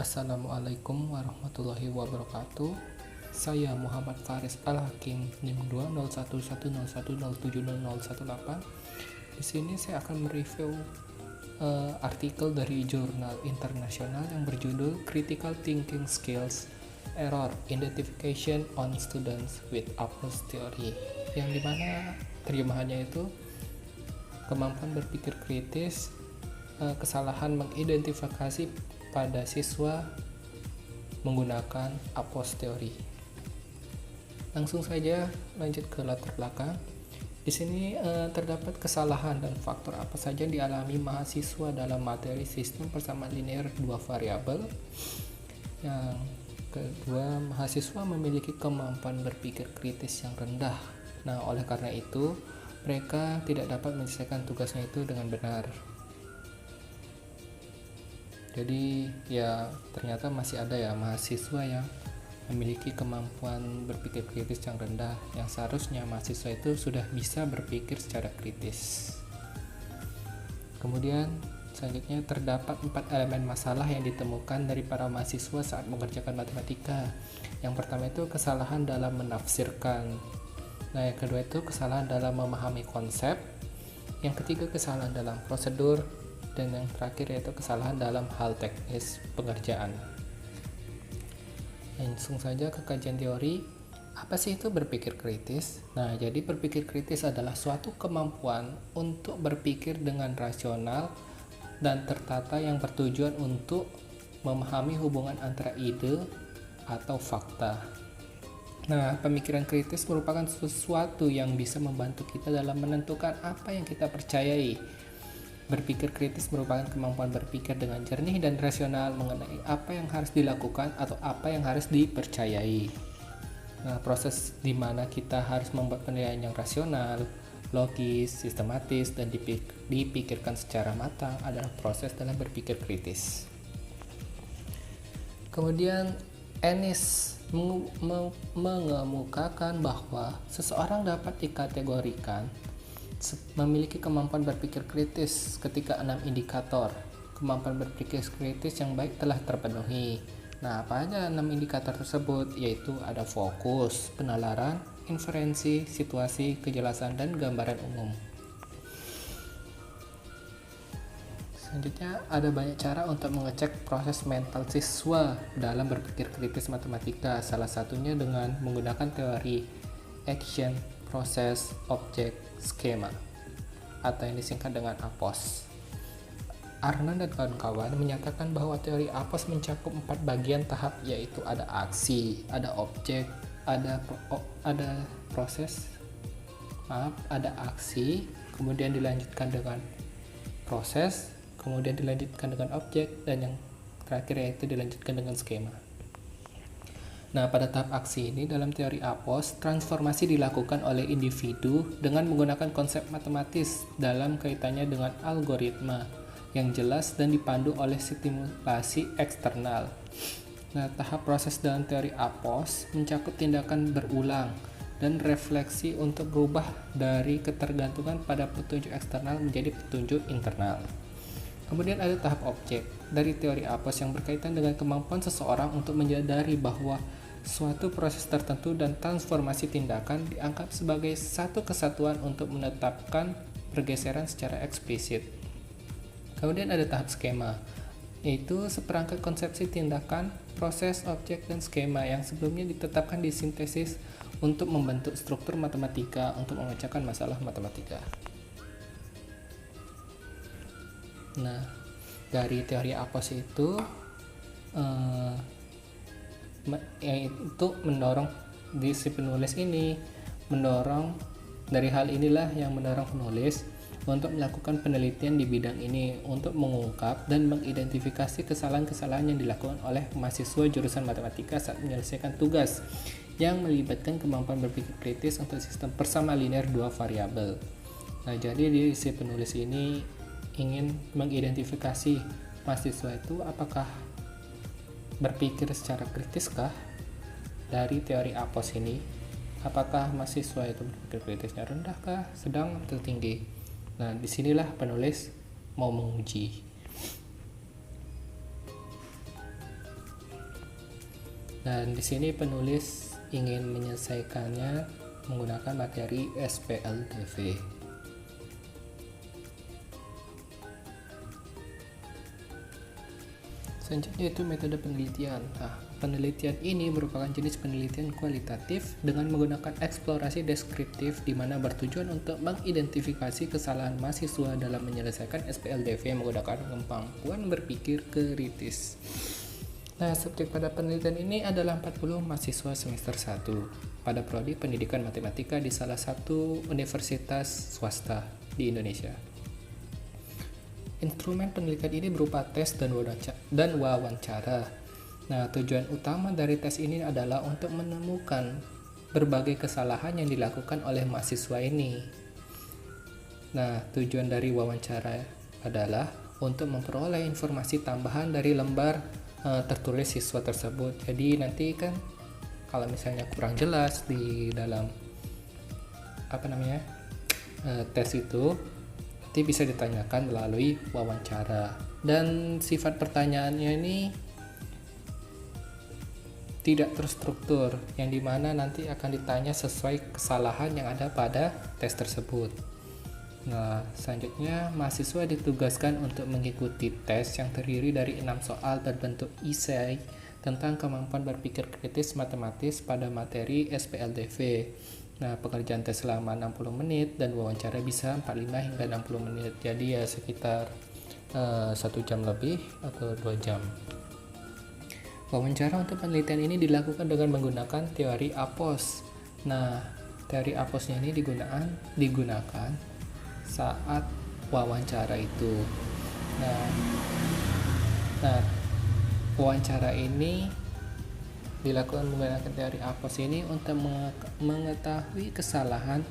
Assalamualaikum warahmatullahi wabarakatuh. Saya Muhammad Faris Al-Hakim, NIM 20110107018. Di sini saya akan mereview artikel dari jurnal internasional yang berjudul Critical Thinking Skills Error Identification on Students with Approach Theory, yang dimana terjemahannya itu kemampuan berpikir kritis, kesalahan mengidentifikasi pada siswa menggunakan Approach Theory. Langsung saja lanjut ke latar belakang. Di sini terdapat kesalahan dan faktor apa saja yang dialami mahasiswa dalam materi sistem persamaan linear dua variabel. Yang kedua, mahasiswa memiliki kemampuan berpikir kritis yang rendah. Nah, oleh karena itu, mereka tidak dapat menyelesaikan tugasnya itu dengan benar. Jadi ya ternyata masih ada ya mahasiswa yang memiliki kemampuan berpikir kritis yang rendah, yang seharusnya mahasiswa itu sudah bisa berpikir secara kritis. Kemudian selanjutnya terdapat 4 elemen masalah yang ditemukan dari para mahasiswa saat mengerjakan matematika. Yang pertama itu kesalahan dalam menafsirkan. Nah, yang kedua itu kesalahan dalam memahami konsep. Yang ketiga kesalahan dalam prosedur. Dan yang terakhir yaitu kesalahan dalam hal teknis pengerjaan. Langsung saja ke kajian teori. Apa sih itu berpikir kritis? Nah, jadi berpikir kritis adalah suatu kemampuan untuk berpikir dengan rasional dan tertata yang bertujuan untuk memahami hubungan antara ide atau fakta. Nah, pemikiran kritis merupakan sesuatu yang bisa membantu kita dalam menentukan apa yang kita percayai. Berpikir kritis merupakan kemampuan berpikir dengan jernih dan rasional mengenai apa yang harus dilakukan atau apa yang harus dipercayai. Nah, proses di mana kita harus membuat penilaian yang rasional, logis, sistematis, dan dipikirkan secara matang adalah proses dalam berpikir kritis. Kemudian Ennis mengemukakan bahwa seseorang dapat dikategorikan memiliki kemampuan berpikir kritis ketika 6 indikator kemampuan berpikir kritis yang baik telah terpenuhi. Nah, apa aja 6 indikator tersebut? Yaitu ada fokus, penalaran, inferensi, situasi, kejelasan, dan gambaran umum. Selanjutnya, ada banyak cara untuk mengecek proses mental siswa dalam berpikir kritis matematika. Salah satunya dengan menggunakan teori action, proses, objek, skema, atau yang disingkat dengan APOS. Arnan dan kawan-kawan menyatakan bahwa teori APOS mencakup 4 bagian tahap, yaitu ada aksi, ada objek, ada aksi, kemudian dilanjutkan dengan proses, kemudian dilanjutkan dengan objek, dan yang terakhir yaitu dilanjutkan dengan skema. Nah, pada tahap aksi ini dalam teori APOS, transformasi dilakukan oleh individu dengan menggunakan konsep matematis dalam kaitannya dengan algoritma yang jelas dan dipandu oleh stimulasi eksternal. Nah, tahap proses dalam teori APOS mencakup tindakan berulang dan refleksi untuk berubah dari ketergantungan pada petunjuk eksternal menjadi petunjuk internal. Kemudian ada tahap objek dari teori APOS yang berkaitan dengan kemampuan seseorang untuk menyadari bahwa suatu proses tertentu dan transformasi tindakan dianggap sebagai satu kesatuan untuk menetapkan pergeseran secara eksplisit. Kemudian ada tahap skema, yaitu seperangkat konsepsi tindakan, proses, objek, dan skema yang sebelumnya ditetapkan di sintesis untuk membentuk struktur matematika untuk memecahkan masalah matematika. Nah, dari teori APOS itu yaitu mendorong si penulis ini dari hal inilah yang mendorong penulis untuk melakukan penelitian di bidang ini untuk mengungkap dan mengidentifikasi kesalahan-kesalahan yang dilakukan oleh mahasiswa jurusan matematika saat menyelesaikan tugas yang melibatkan kemampuan berpikir kritis untuk sistem persamaan linear dua variabel. Nah, jadi si penulis ini ingin mengidentifikasi mahasiswa itu apakah berpikir secara kritiskah dari teori APOS ini, apakah mahasiswa itu berpikir kritisnya rendahkah, sedang, atau tinggi. Nah, disinilah penulis mau menguji. Dan di sini penulis ingin menyelesaikannya menggunakan materi SPLDV. Selanjutnya itu metode penelitian. Nah, penelitian ini merupakan jenis penelitian kualitatif dengan menggunakan eksplorasi deskriptif di mana bertujuan untuk mengidentifikasi kesalahan mahasiswa dalam menyelesaikan SPLDV menggunakan kemampuan berpikir kritis. Nah, subjek pada penelitian ini adalah 40 mahasiswa semester 1 pada prodi pendidikan matematika di salah satu universitas swasta di Indonesia. Instrumen penelitian ini berupa tes dan wawancara. Nah, tujuan utama dari tes ini adalah untuk menemukan berbagai kesalahan yang dilakukan oleh mahasiswa ini. Nah, tujuan dari wawancara adalah untuk memperoleh informasi tambahan dari lembar tertulis siswa tersebut. Jadi nanti kan kalau misalnya kurang jelas di dalam tes itu nanti bisa ditanyakan melalui wawancara. Dan sifat pertanyaannya ini tidak terstruktur, yang dimana nanti akan ditanya sesuai kesalahan yang ada pada tes tersebut. Nah, selanjutnya mahasiswa ditugaskan untuk mengikuti tes yang terdiri dari 6 soal berbentuk esai tentang kemampuan berpikir kritis matematis pada materi SPLDV. Nah, pekerjaan tes selama 60 menit dan wawancara bisa 45 hingga 60 menit. Jadi ya sekitar 1 jam lebih atau 2 jam. Wawancara untuk penelitian ini dilakukan dengan menggunakan teori APOS. Nah, teori APOS-nya ini digunakan saat wawancara itu. Nah, wawancara ini dilakukan menggunakan teori APOS ini untuk mengetahui kesalahan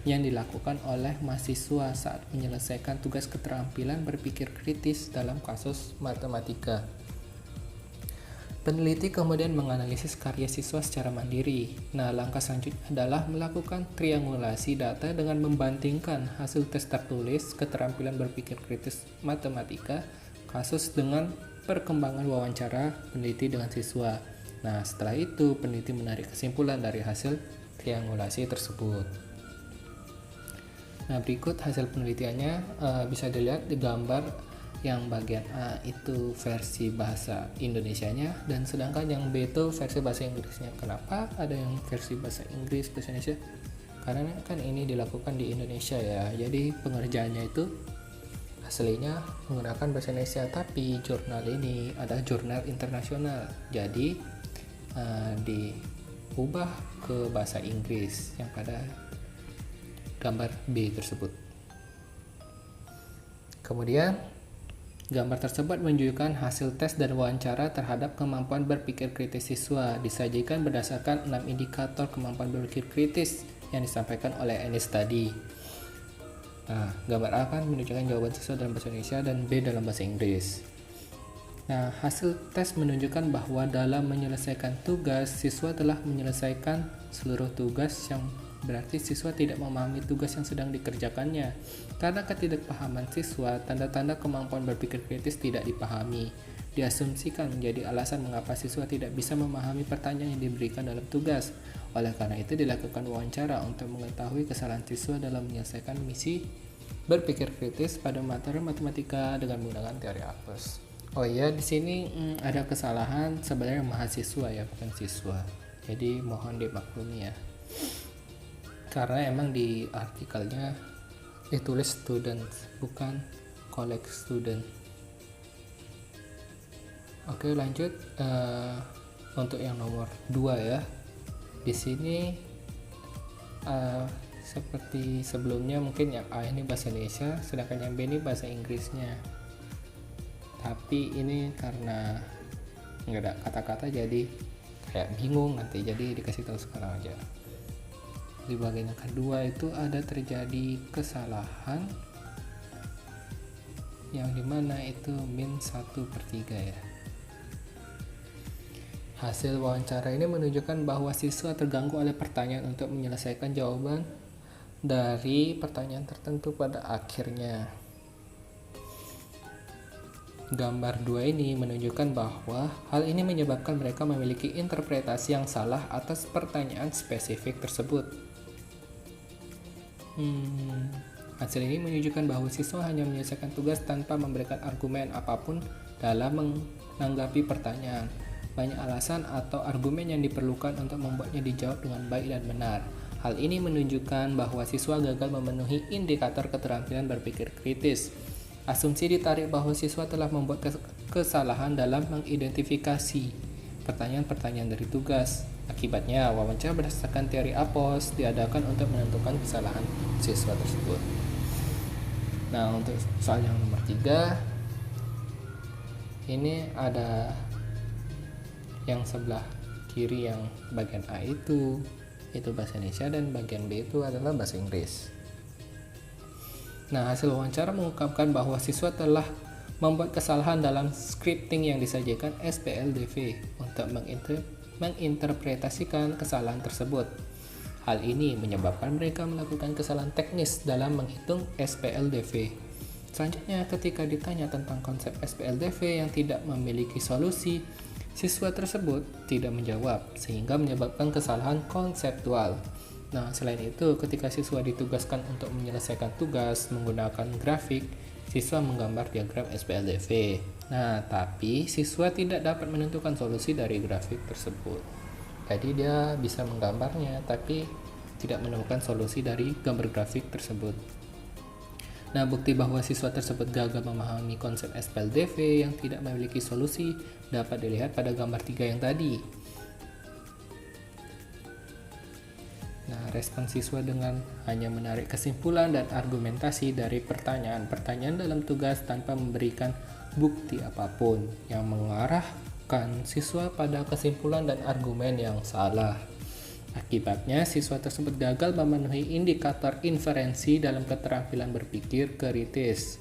yang dilakukan oleh mahasiswa saat menyelesaikan tugas keterampilan berpikir kritis dalam kasus matematika. Peneliti kemudian menganalisis karya siswa secara mandiri. Nah, langkah selanjutnya adalah melakukan triangulasi data dengan membandingkan hasil tes tertulis keterampilan berpikir kritis matematika kasus dengan perkembangan wawancara peneliti dengan siswa. Nah, setelah itu peneliti menarik kesimpulan dari hasil triangulasi tersebut. Nah, berikut hasil penelitiannya bisa dilihat di gambar yang bagian A itu versi bahasa Indonesianya dan sedangkan yang B itu versi bahasa Inggrisnya. Kenapa ada yang versi bahasa Inggris bahasa Indonesia? Karena kan ini dilakukan di Indonesia ya. Jadi pengerjaannya itu aslinya menggunakan bahasa Indonesia, tapi jurnal ini adalah jurnal internasional. Jadi diubah ke bahasa Inggris yang pada gambar B tersebut. Kemudian gambar tersebut menunjukkan hasil tes dan wawancara terhadap kemampuan berpikir kritis siswa disajikan berdasarkan 6 indikator kemampuan berpikir kritis yang disampaikan oleh Enis tadi. Nah, gambar A kan menunjukkan jawaban siswa dalam bahasa Indonesia dan B dalam bahasa Inggris. Nah, hasil tes menunjukkan bahwa dalam menyelesaikan tugas, siswa telah menyelesaikan seluruh tugas, yang berarti siswa tidak memahami tugas yang sedang dikerjakannya. Karena ketidakpahaman siswa, tanda-tanda kemampuan berpikir kritis tidak dipahami. Diasumsikan menjadi alasan mengapa siswa tidak bisa memahami pertanyaan yang diberikan dalam tugas. Oleh karena itu dilakukan wawancara untuk mengetahui kesalahan siswa dalam menyelesaikan misi berpikir kritis pada materi matematika dengan menggunakan teori APOS. Oh iya, di sini ada kesalahan sebenarnya mahasiswa ya, bukan siswa. Jadi mohon dimaklumi ya. Karena emang di artikelnya ditulis student, bukan college student. Oke, lanjut untuk yang nomor 2 ya. Di sini seperti sebelumnya mungkin yang A ini bahasa Indonesia, sedangkan yang B ini bahasa Inggrisnya. Tapi ini karena nggak ada kata-kata jadi kayak bingung nanti, jadi dikasih tahu sekarang aja. Di bagian yang kedua itu ada terjadi kesalahan yang dimana itu min 1/3 ya. Hasil wawancara ini menunjukkan bahwa siswa terganggu oleh pertanyaan untuk menyelesaikan jawaban dari pertanyaan tertentu pada akhirnya. Gambar 2 ini menunjukkan bahwa hal ini menyebabkan mereka memiliki interpretasi yang salah atas pertanyaan spesifik tersebut. Hasil ini menunjukkan bahwa siswa hanya menyelesaikan tugas tanpa memberikan argumen apapun dalam menanggapi pertanyaan. Banyak alasan atau argumen yang diperlukan untuk membuatnya dijawab dengan baik dan benar. Hal ini menunjukkan bahwa siswa gagal memenuhi indikator keterampilan berpikir kritis. Asumsi ditarik bahwa siswa telah membuat kesalahan dalam mengidentifikasi pertanyaan-pertanyaan dari tugas. Akibatnya, wawancara berdasarkan teori APOS diadakan untuk menentukan kesalahan siswa tersebut. Nah, untuk soal yang nomor 3, ini ada yang sebelah kiri yang bagian A itu bahasa Indonesia dan bagian B itu adalah bahasa Inggris. Nah, hasil wawancara mengungkapkan bahwa siswa telah membuat kesalahan dalam scripting yang disajikan SPLDV untuk menginterpretasikan kesalahan tersebut. Hal ini menyebabkan mereka melakukan kesalahan teknis dalam menghitung SPLDV. Selanjutnya, ketika ditanya tentang konsep SPLDV yang tidak memiliki solusi, siswa tersebut tidak menjawab, sehingga menyebabkan kesalahan konseptual. Nah, selain itu, ketika siswa ditugaskan untuk menyelesaikan tugas menggunakan grafik, siswa menggambar diagram SPLDV. Nah, tapi siswa tidak dapat menentukan solusi dari grafik tersebut. Jadi dia bisa menggambarnya, tapi tidak menemukan solusi dari gambar grafik tersebut. Nah, bukti bahwa siswa tersebut gagal memahami konsep SPLDV yang tidak memiliki solusi dapat dilihat pada gambar 3 yang tadi. Nah, respon siswa dengan hanya menarik kesimpulan dan argumentasi dari pertanyaan-pertanyaan dalam tugas tanpa memberikan bukti apapun yang mengarahkan siswa pada kesimpulan dan argumen yang salah. Akibatnya, siswa tersebut gagal memenuhi indikator inferensi dalam keterampilan berpikir kritis.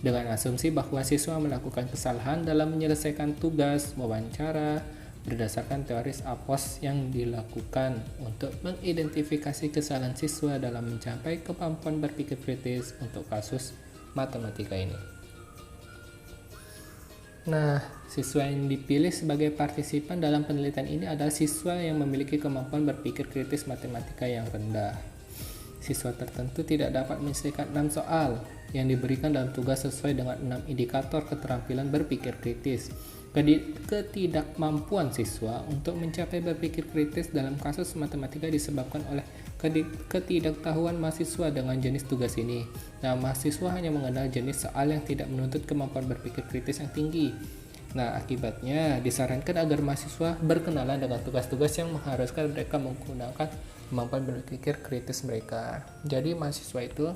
Dengan asumsi bahwa siswa melakukan kesalahan dalam menyelesaikan tugas wawancara berdasarkan teori APOS yang dilakukan untuk mengidentifikasi kesalahan siswa dalam mencapai kemampuan berpikir kritis untuk kasus matematika ini. Nah, siswa yang dipilih sebagai partisipan dalam penelitian ini adalah siswa yang memiliki kemampuan berpikir kritis matematika yang rendah. Siswa tertentu tidak dapat menyelesaikan 6 soal yang diberikan dalam tugas sesuai dengan 6 indikator keterampilan berpikir kritis. Ketidakmampuan siswa untuk mencapai berpikir kritis dalam kasus matematika disebabkan oleh ketidaktahuan mahasiswa dengan jenis tugas ini. Nah, mahasiswa hanya mengenal jenis soal yang tidak menuntut kemampuan berpikir kritis yang tinggi. Nah, akibatnya disarankan agar mahasiswa berkenalan dengan tugas-tugas yang mengharuskan mereka menggunakan kemampuan berpikir kritis mereka. Jadi mahasiswa itu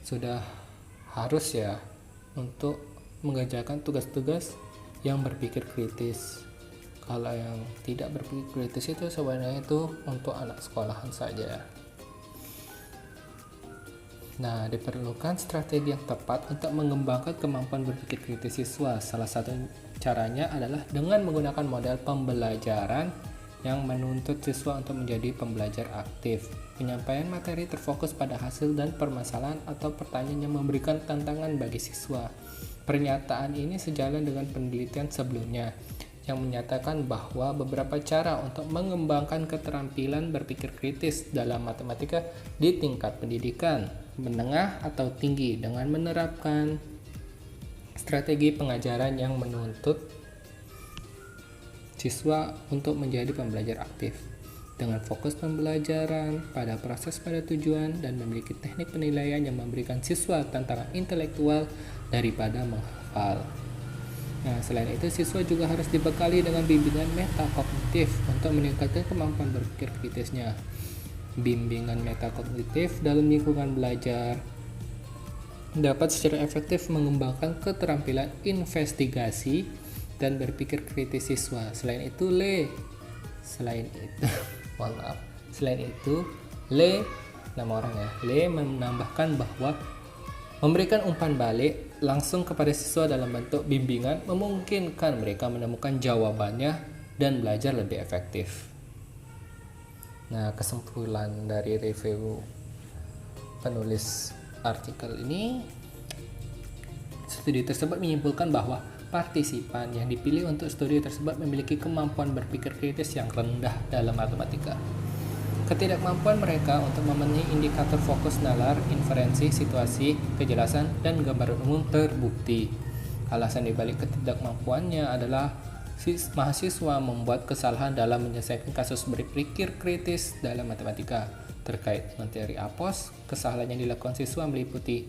sudah harus ya untuk mengerjakan tugas-tugas yang berpikir kritis. Kalau yang tidak berpikir kritis itu sebenarnya itu untuk anak sekolahan saja. Nah, diperlukan strategi yang tepat untuk mengembangkan kemampuan berpikir kritis siswa. Salah satu caranya adalah dengan menggunakan model pembelajaran yang menuntut siswa untuk menjadi pembelajar aktif. Penyampaian materi terfokus pada hasil dan permasalahan atau pertanyaan yang memberikan tantangan bagi siswa. Pernyataan ini sejalan dengan penelitian sebelumnya yang menyatakan bahwa beberapa cara untuk mengembangkan keterampilan berpikir kritis dalam matematika di tingkat pendidikan menengah atau tinggi dengan menerapkan strategi pengajaran yang menuntut siswa untuk menjadi pembelajar aktif dengan fokus pembelajaran pada proses pada tujuan dan memiliki teknik penilaian yang memberikan siswa tantangan intelektual daripada menghafal. Nah, selain itu siswa juga harus dibekali dengan bimbingan metakognitif untuk meningkatkan kemampuan berpikir kritisnya. Bimbingan metakognitif dalam lingkungan belajar dapat secara efektif mengembangkan keterampilan investigasi dan berpikir kritis siswa. Selain itu, nama orang ya, Le menambahkan bahwa memberikan umpan balik langsung kepada siswa dalam bentuk bimbingan memungkinkan mereka menemukan jawabannya dan belajar lebih efektif. Nah, kesimpulan dari review penulis artikel ini, Studi tersebut menyimpulkan bahwa partisipan yang dipilih untuk studi tersebut memiliki kemampuan berpikir kritis yang rendah dalam matematika. Ketidakmampuan mereka untuk memenuhi indikator fokus nalar, inferensi, situasi, kejelasan, dan gambaran umum terbukti. Alasan dibalik ketidakmampuannya adalah mahasiswa membuat kesalahan dalam menyelesaikan kasus berpikir kritis dalam matematika. Terkait dengan teori APOS, kesalahan yang dilakukan siswa meliputi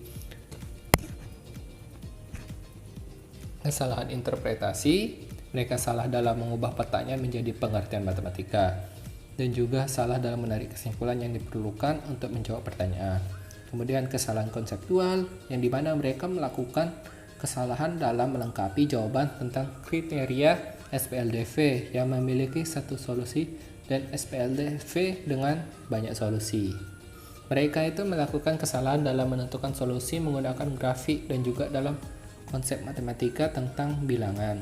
kesalahan interpretasi, mereka salah dalam mengubah pertanyaan menjadi pengertian matematika, dan juga salah dalam menarik kesimpulan yang diperlukan untuk menjawab pertanyaan. Kemudian kesalahan konseptual, yang dimana mereka melakukan kesalahan dalam melengkapi jawaban tentang kriteria SPLDV yang memiliki satu solusi dan SPLDV dengan banyak solusi. Mereka itu melakukan kesalahan dalam menentukan solusi menggunakan grafik dan juga dalam konsep matematika tentang bilangan.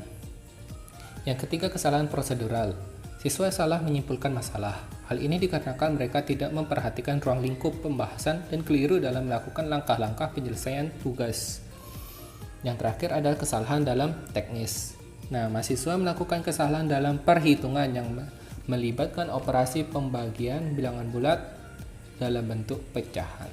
Yang ketiga, kesalahan prosedural. Siswa salah menyimpulkan masalah. Hal ini dikarenakan mereka tidak memperhatikan ruang lingkup pembahasan dan keliru dalam melakukan langkah-langkah penyelesaian tugas. Yang terakhir adalah kesalahan dalam teknis. Nah, mahasiswa melakukan kesalahan dalam perhitungan yang melibatkan operasi pembagian bilangan bulat dalam bentuk pecahan.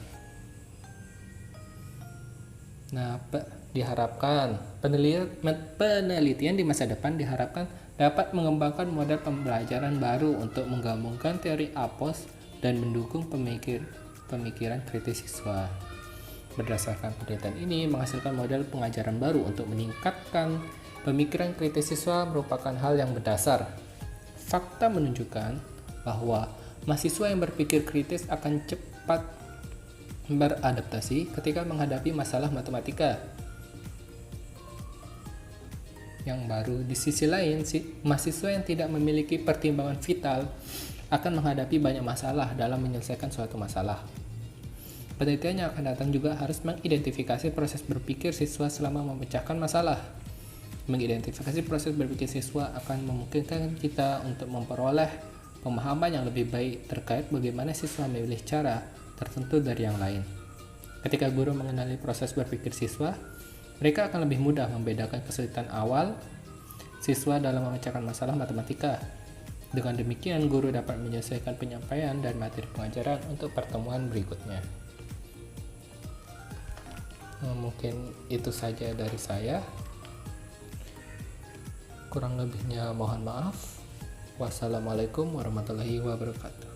Nah, diharapkan penelitian di masa depan diharapkan dapat mengembangkan model pembelajaran baru untuk menggabungkan teori APOS dan mendukung pemikiran kritis siswa. Berdasarkan penelitian ini menghasilkan model pengajaran baru untuk meningkatkan pemikiran kritis siswa merupakan hal yang berdasar. Fakta menunjukkan bahwa mahasiswa yang berpikir kritis akan cepat beradaptasi ketika menghadapi masalah matematika yang baru. Di sisi lain, mahasiswa yang tidak memiliki pertimbangan vital akan menghadapi banyak masalah dalam menyelesaikan suatu masalah. Penelitian yang akan datang juga harus mengidentifikasi proses berpikir siswa selama memecahkan masalah. Mengidentifikasi proses berpikir siswa akan memungkinkan kita untuk memperoleh pemahaman yang lebih baik terkait bagaimana siswa memilih cara tertentu dari yang lain. Ketika guru mengenali proses berpikir siswa, mereka akan lebih mudah membedakan kesulitan awal siswa dalam memecahkan masalah matematika. Dengan demikian, guru dapat menyelesaikan penyampaian dan materi pengajaran untuk pertemuan berikutnya. Mungkin itu saja dari saya. Kurang lebihnya mohon maaf. Wassalamualaikum warahmatullahi wabarakatuh.